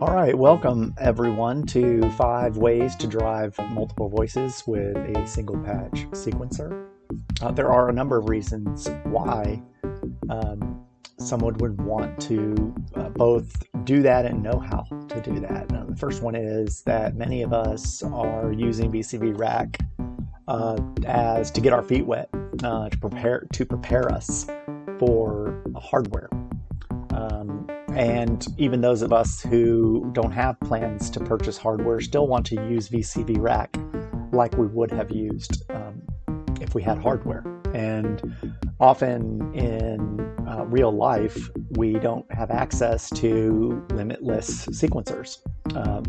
All right, welcome everyone to 5 ways to drive multiple voices with a single patch sequencer. There are a number of reasons why someone would want to both do that and know how to do that. The first one is that many of us are using VCV Rack as to get our feet wet, to prepare us for hardware. And even those of us who don't have plans to purchase hardware still want to use VCV Rack like we would have used if we had hardware. And often in real life, we don't have access to limitless sequencers.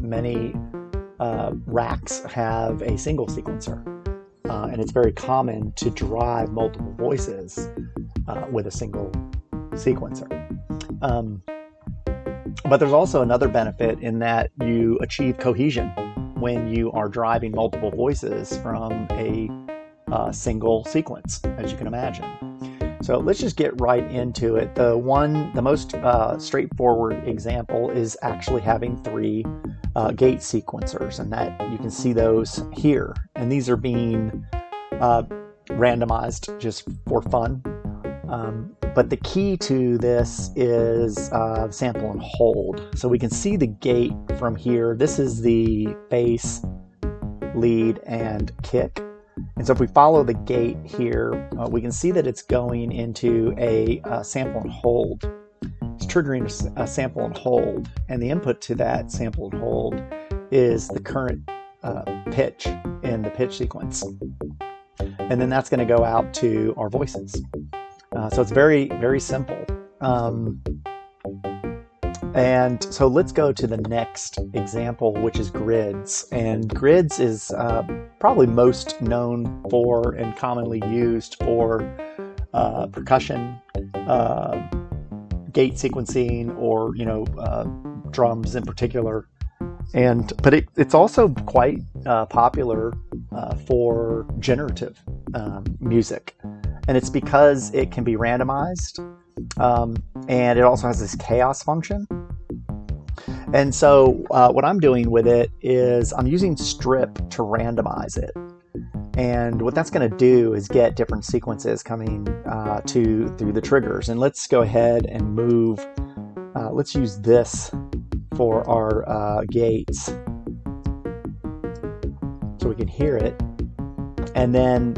Many racks have a single sequencer, and it's very common to drive multiple voices with a single sequencer. But there's also another benefit in that you achieve cohesion when you are driving multiple voices from a single sequence, as you can imagine. So let's just get right into it. The most straightforward example is actually having 3 gate sequencers, and that you can see those here. And these are being randomized just for fun. But the key to this is sample and hold. So we can see the gate from here. This is the bass, lead, and kick. And so if we follow the gate here, we can see that it's going into a sample and hold. It's triggering a sample and hold. And the input to that sample and hold is the current pitch in the pitch sequence. And then that's going to go out to our voices. So it's very, very simple. And so let's go to the next example, which is grids. And grids is probably most known for and commonly used for percussion, gate sequencing, or drums in particular. But it's also quite popular for generative music. And it's because it can be randomized, and it also has this chaos function. And so what I'm doing with it is I'm using strip to randomize it. And what that's going to do is get different sequences coming through the triggers. And let's go ahead and move. Let's use this for our gates so we can hear it. And then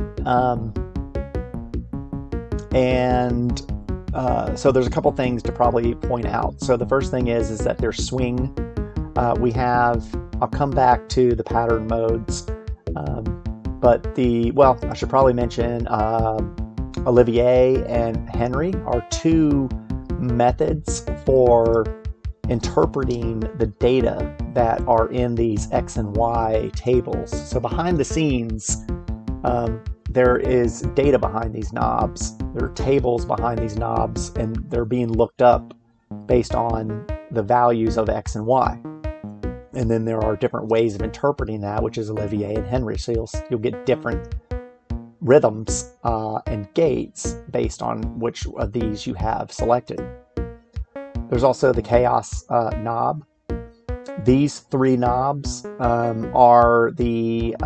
so there's a couple things to probably point out. So the first thing is that there's swing. I'll come back to the pattern modes, but I should probably mention Olivier and Henry are 2 methods for interpreting the data that are in these X and Y tables. So behind the scenes, there is data behind these knobs. There are tables behind these knobs, and they're being looked up based on the values of X and Y. And then there are different ways of interpreting that, which is Olivier and Henry. So you'll get different rhythms and gates based on which of these you have selected. There's also the chaos knob. These 3 knobs are the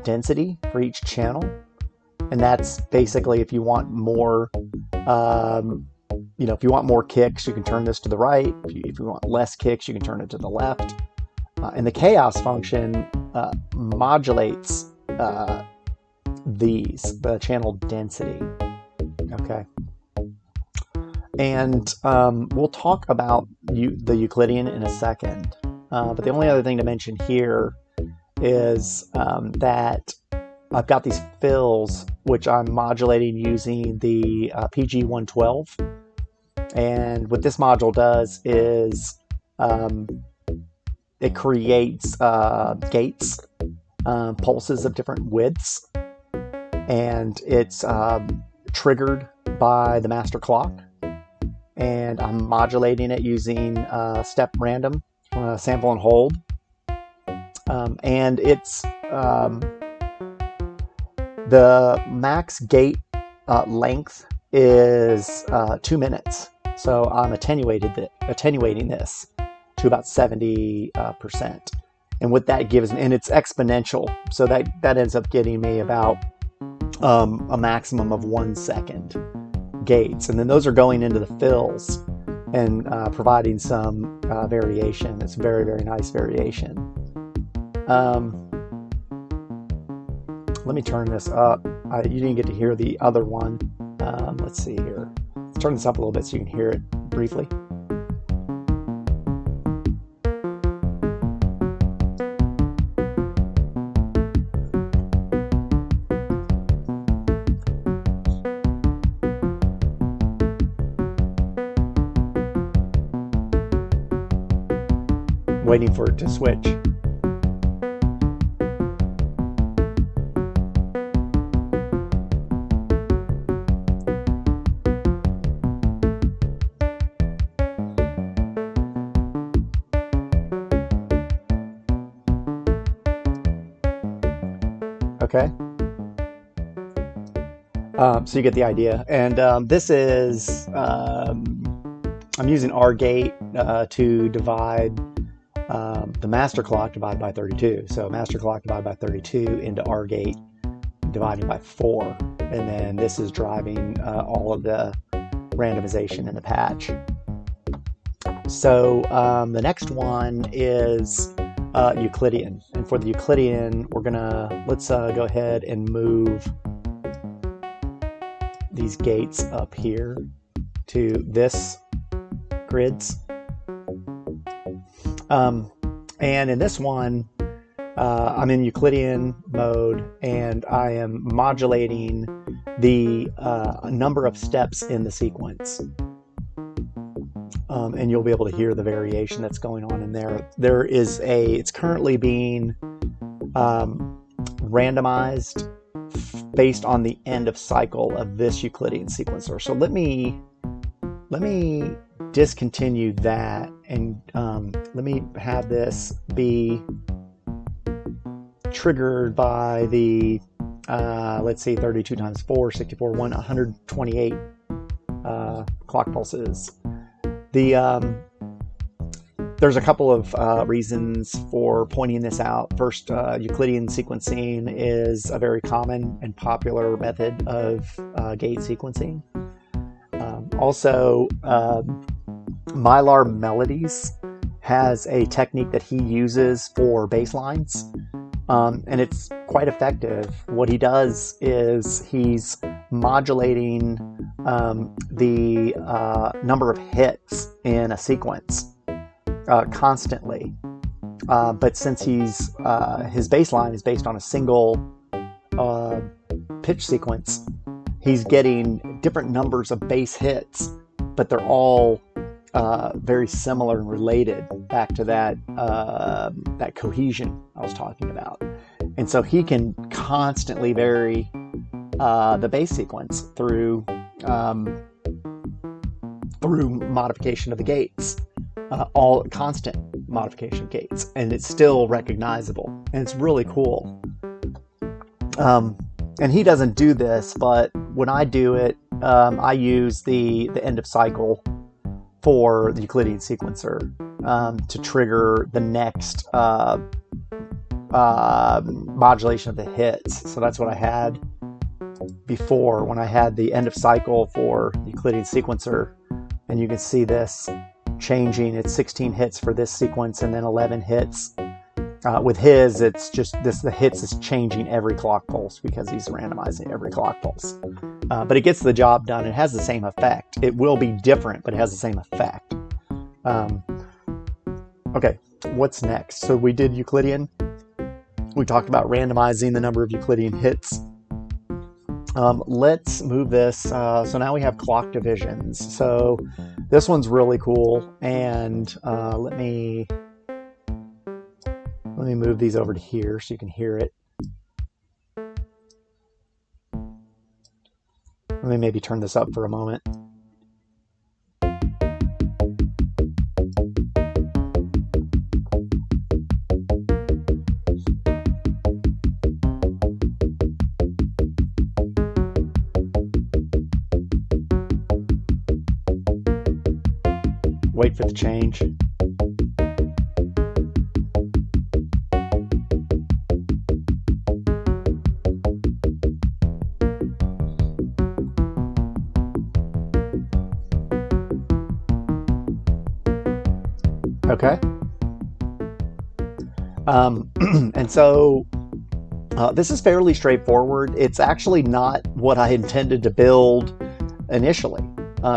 density for each channel. And that's basically if you want more, if you want more kicks, you can turn this to the right. If you want less kicks, you can turn it to the left. And the chaos function modulates the channel density. Okay. And we'll talk about the Euclidean in a second. But the only other thing to mention here is that I've got these fills, which I'm modulating using the PG112. And what this module does is it creates gates, pulses of different widths, and it's triggered by the master clock. And I'm modulating it using step random, sample and hold. And it's the max gate length is 2 minutes. So I'm attenuating this. to about 70%. And what that gives, and it's exponential, so that ends up getting me about a maximum of 1 second gates. And then those are going into the fills and providing some variation. It's very, very nice variation. Let me turn this up. You didn't get to hear the other one. Let's see here. Let's turn this up a little bit so you can hear it briefly. Waiting for it to switch. Okay. So you get the idea. And this is, I'm using OR gate to divide the master clock divided by 32. So master clock divided by 32 into OR gate dividing by 4. And then this is driving all of the randomization in the patch. So the next one is Euclidean. And for the Euclidean, let's go ahead and move these gates up here to this grids. And in this one, I'm in Euclidean mode, and I am modulating the number of steps in the sequence. And you'll be able to hear the variation that's going on in there. It's currently being randomized based on the end of cycle of this Euclidean sequencer. So let me discontinue that, and let me have this be triggered by the let's see, 32 times 4, 64, 128 clock pulses. There's a couple of reasons for pointing this out. First, Euclidean sequencing is a very common and popular method of gate sequencing. Also, Mylar Melodies has a technique that he uses for bass lines, and it's quite effective. What he does is he's modulating the number of hits in a sequence constantly, but since his bass line is based on a single pitch sequence, he's getting different numbers of bass hits, but they're all very similar and related back to that cohesion I was talking about. And so he can constantly vary the bass sequence through modification of the gates, all constant modification of gates, and it's still recognizable, and it's really cool. And he doesn't do this, but when I do it, I use the end of cycle for the Euclidean sequencer to trigger the next modulation of the hits. So that's what I had before when I had the end of cycle for the Euclidean sequencer, and you can see this changing. It's 16 hits for this sequence and then 11 hits. With his, it's just the hits is changing every clock pulse because he's randomizing every clock pulse. But it gets the job done. It has the same effect. It will be different, but it has the same effect. Okay, what's next? So we did Euclidean. We talked about randomizing the number of Euclidean hits. Let's move this. So now we have clock divisions. So this one's really cool. And let me move these over to here so you can hear it. Let me maybe turn this up for a moment. Wait for the change. Okay. And so this is fairly straightforward. It's actually not what I intended to build initially.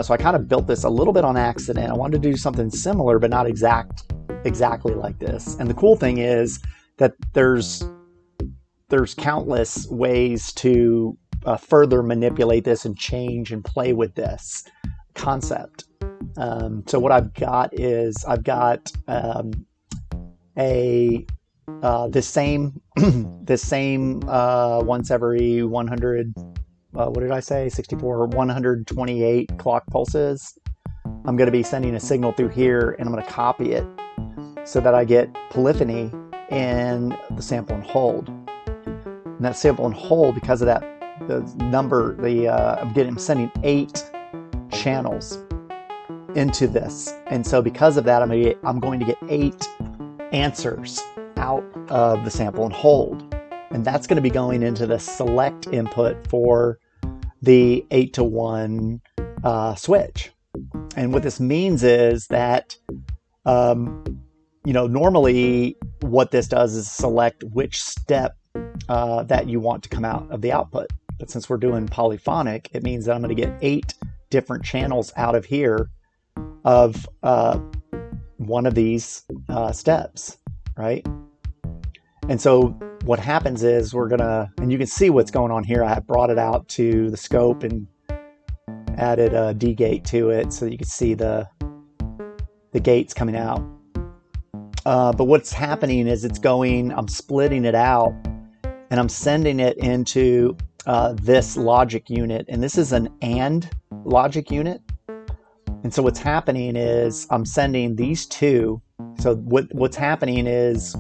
So I kind of built this a little bit on accident. I wanted to do something similar, but not exactly like this. And the cool thing is that there's countless ways to further manipulate this and change and play with this concept. So what I've got is a this same once every 100, what did I say, 64 128 clock pulses. I'm going to be sending a signal through here, and I'm going to copy it so that I get polyphony in the sample and hold. And that sample and hold, because of that, the number, I'm sending 8 channels into this, and so because of that, I'm going to get 8 answers out of the sample and hold, and that's going to be going into the select input for the 8-to-1 switch. And what this means is that normally what this does is select which step that you want to come out of the output, but since we're doing polyphonic, it means that I'm going to get 8 different channels out of here of one of these steps, right? And so what happens is and you can see what's going on here. I have brought it out to the scope and added a D gate to it so that you can see the gates coming out. But what's happening is I'm splitting it out, and I'm sending it into this logic unit, and this is an AND logic unit. And so what's happening is I'm sending these two. So what's happening is,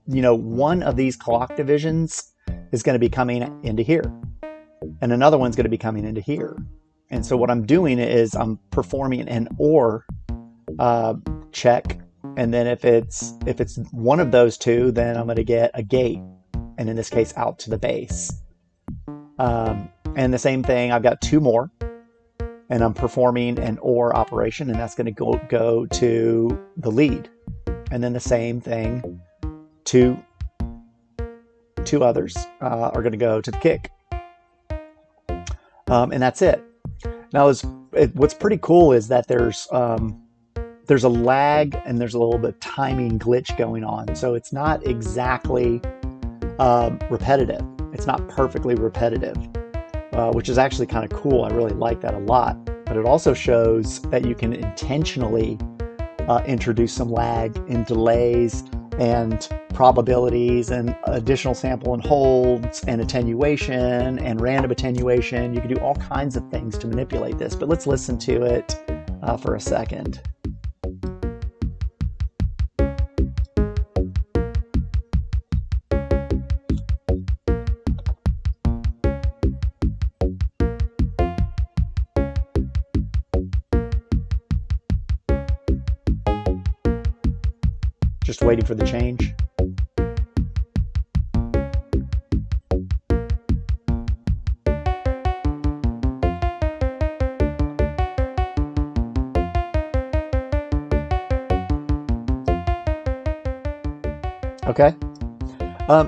one of these clock divisions is going to be coming into here, and another one's going to be coming into here. And so what I'm doing is I'm performing an OR check, and then if it's one of those two, then I'm going to get a gate, and in this case out to the base. And the same thing, I've got 2 more, and I'm performing an OR operation, and that's going to go to the lead. And then the same thing, 2 others are going to go to the kick. And that's it. Now, what's pretty cool is that there's a lag and there's a little bit of timing glitch going on. So it's not exactly repetitive. It's not perfectly repetitive, which is actually kind of cool. I really like that a lot. But it also shows that you can intentionally introduce some lag and delays and probabilities and additional sample and holds and attenuation and random attenuation. You can do all kinds of things to manipulate this, but let's listen to it for a second. Just waiting for the change. Okay,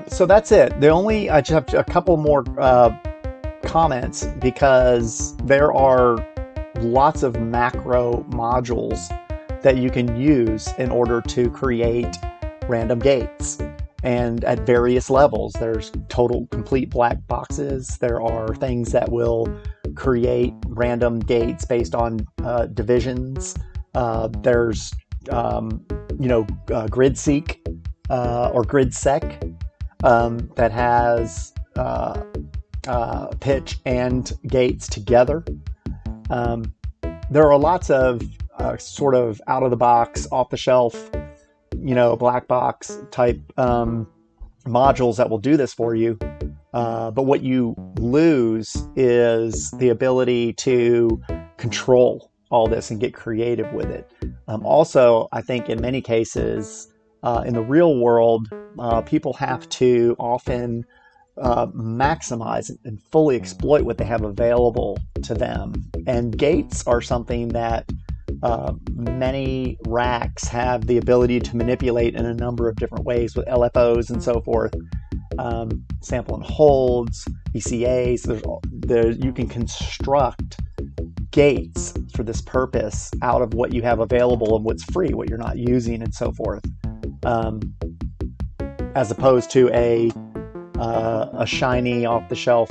so that's it. I just have a couple more comments, because there are lots of macro modules that you can use in order to create random gates, and at various levels. There's total complete black boxes. There are things that will create random gates based on divisions. There's GridSeq or GridSec that has pitch and gates together. There are lots of sort of out of the box, off the shelf, black box type modules that will do this for you. But what you lose is the ability to control all this and get creative with it. Also, I think in many cases, in the real world, people have to often maximize and fully exploit what they have available to them. And gates are something that many racks have the ability to manipulate in a number of different ways with LFOs and so forth, sample and holds, ECAs. You can construct gates for this purpose out of what you have available and what's free, what you're not using, and so forth, as opposed to a shiny off-the-shelf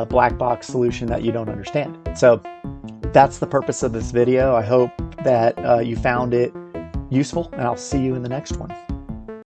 black box solution that you don't understand. So that's the purpose of this video. I hope that you found it useful, and I'll see you in the next one.